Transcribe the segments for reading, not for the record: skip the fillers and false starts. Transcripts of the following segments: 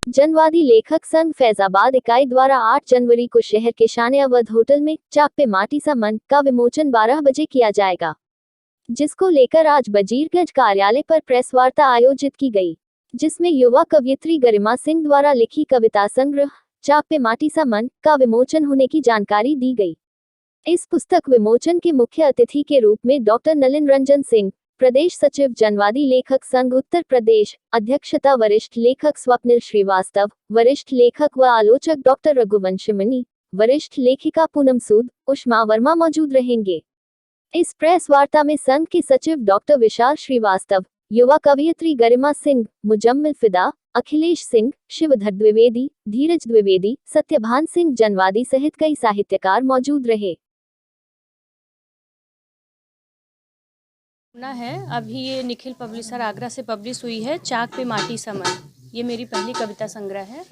जनवादी लेखक संघ फैजाबाद इकाई द्वारा 8 जनवरी को शहर के शान अवध होटल में चाक पे माटी सा मन का विमोचन 12 बजे किया जाएगा, जिसको लेकर आज वजीरगंज कार्यालय पर प्रेस वार्ता आयोजित की गई, जिसमें युवा कवयित्री गरिमा सिंह द्वारा लिखी कविता संग्रह चाक पे माटी सा मन का विमोचन होने की जानकारी दी गई। इस पुस्तक विमोचन के मुख्य अतिथि के रूप में डॉक्टर नलिन रंजन सिंह, प्रदेश सचिव जनवादी लेखक संघ उत्तर प्रदेश, अध्यक्षता वरिष्ठ लेखक स्वप्निल श्रीवास्तव, वरिष्ठ लेखक व आलोचक डॉक्टर रघुवंश मणि, वरिष्ठ लेखिका पूनम सूद, उष्मा वर्मा मौजूद रहेंगे। इस प्रेस वार्ता में संघ के सचिव डॉक्टर विशाल श्रीवास्तव, युवा कवयित्री गरिमा सिंह, मुजम्मिल फिदा, अखिलेश सिंह, शिवधर द्विवेदी, धीरज द्विवेदी, सत्यभान सिंह जनवादी सहित कई साहित्यकार मौजूद रहे। है अभी ये निखिल पब्लिशर आगरा से पब्लिश हुई है चाक पे माटी सा मन। ये मेरी पहली कविता संग्रह है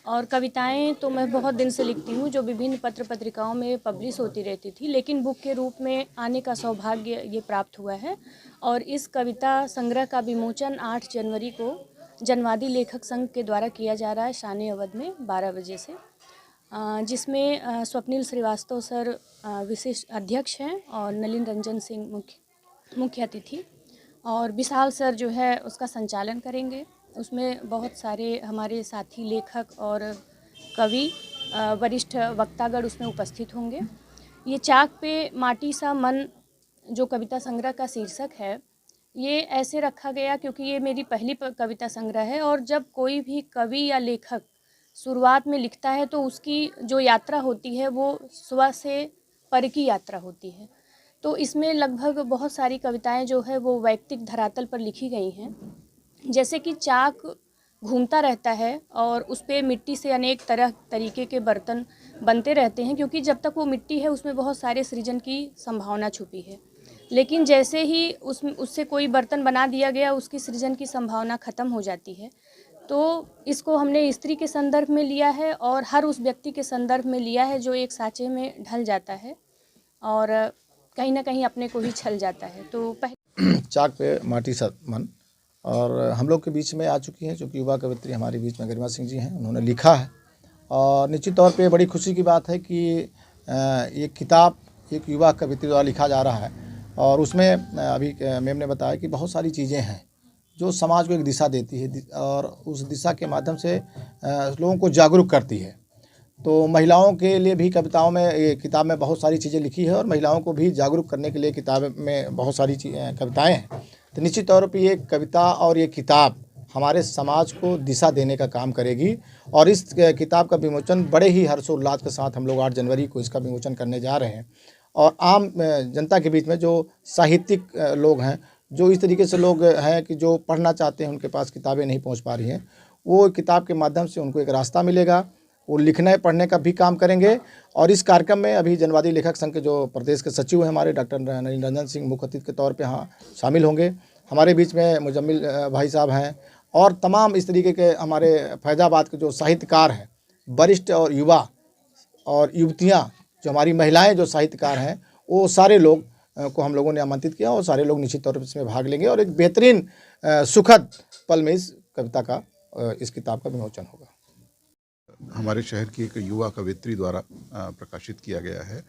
और कविताएं तो मैं बहुत दिन से लिखती हूँ जो विभिन्न पत्र पत्रिकाओं में पब्लिश होती रहती थी, लेकिन बुक के रूप में आने का सौभाग्य ये प्राप्त हुआ है। और इस कविता संग्रह का विमोचन 8 जनवरी को जनवादी लेखक संघ के द्वारा किया जा रहा है शान अवध में 12 बजे से, जिसमें स्वप्निल श्रीवास्तव सर विशिष्ट अध्यक्ष हैं और नलिन रंजन सिंह मुख्य अतिथि, और विशाल सर जो है उसका संचालन करेंगे। उसमें बहुत सारे हमारे साथी लेखक और कवि वरिष्ठ वक्तागण उसमें उपस्थित होंगे। ये चाक पे माटी सा मन जो कविता संग्रह का शीर्षक है, ये ऐसे रखा गया क्योंकि ये मेरी पहली कविता संग्रह है और जब कोई भी कवि या लेखक शुरुआत में लिखता है तो उसकी जो यात्रा होती है वो स्व से पर की यात्रा होती है। तो इसमें लगभग बहुत सारी कविताएं जो है वो वैयक्तिक धरातल पर लिखी गई हैं, जैसे कि चाक घूमता रहता है और उस पर मिट्टी से अनेक तरीके के बर्तन बनते रहते हैं, क्योंकि जब तक वो मिट्टी है उसमें बहुत सारे सृजन की संभावना छुपी है, लेकिन जैसे ही उससे कोई बर्तन बना दिया गया उसकी सृजन की संभावना ख़त्म हो जाती है। तो इसको हमने स्त्री के संदर्भ में लिया है और हर उस व्यक्ति के संदर्भ में लिया है जो एक साँचे में ढल जाता है और कहीं ना कहीं अपने को ही छल जाता है। तो चाक पे माटी सा मन और हम लोग के बीच में आ चुकी हैं, चूँकि युवा कवयित्री हमारे बीच में गरिमा सिंह जी हैं, उन्होंने लिखा है और निश्चित तौर पे बड़ी खुशी की बात है कि ये किताब एक युवा कवयित्री द्वारा लिखा जा रहा है और उसमें अभी मैम ने बताया कि बहुत सारी चीज़ें हैं जो समाज को एक दिशा देती है और उस दिशा के माध्यम से लोगों को जागरूक करती है। तो महिलाओं के लिए भी किताब में बहुत सारी चीज़ें लिखी है और महिलाओं को भी जागरूक करने के लिए किताब में बहुत सारी कविताएं हैं। तो निश्चित तौर पर ये कविता और ये किताब हमारे समाज को दिशा देने का काम करेगी और इस किताब का विमोचन बड़े ही हर्षोल्लास के साथ हम लोग 8 जनवरी को इसका विमोचन करने जा रहे हैं। और आम जनता के बीच में जो साहित्यिक लोग हैं, जो इस तरीके से लोग हैं कि जो पढ़ना चाहते हैं, उनके पास किताबें नहीं पहुँच पा रही हैं, वो किताब के माध्यम से उनको एक रास्ता मिलेगा, वो लिखने पढ़ने का भी काम करेंगे। और इस कार्यक्रम में अभी जनवादी लेखक संघ के जो प्रदेश के सचिव हैं हमारे डॉक्टर नलिन रंजन सिंह मुख्य अतिथि के तौर पे यहाँ शामिल होंगे। हमारे बीच में मुजम्मिल भाई साहब हैं और तमाम इस तरीके के हमारे फैजाबाद के जो साहित्यकार हैं, वरिष्ठ और युवा और युवतियाँ, जो हमारी महिलाएँ जो साहित्यकार हैं, वो सारे लोग को हम लोगों ने आमंत्रित किया और सारे लोग निश्चित तौर पर इसमें भाग लेंगे और एक बेहतरीन सुखद पल में इस किताब का विमोचन होगा। हमारे शहर की एक युवा कवयित्री द्वारा प्रकाशित किया गया है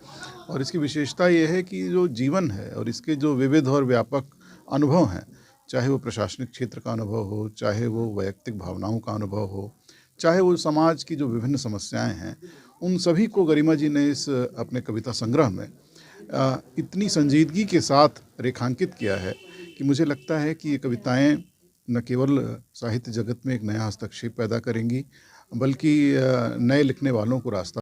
और इसकी विशेषता ये है कि जो जीवन है और इसके जो विविध और व्यापक अनुभव हैं, चाहे वो प्रशासनिक क्षेत्र का अनुभव हो, चाहे वो वैयक्तिक भावनाओं का अनुभव हो, चाहे वो समाज की जो विभिन्न समस्याएं हैं, उन सभी को गरिमा जी ने इस अपने कविता संग्रह में इतनी संजीदगी के साथ रेखांकित किया है कि मुझे लगता है कि ये कविताएं न केवल साहित्य जगत में एक नया हस्तक्षेप पैदा करेंगी, बल्कि नए लिखने वालों को रास्ता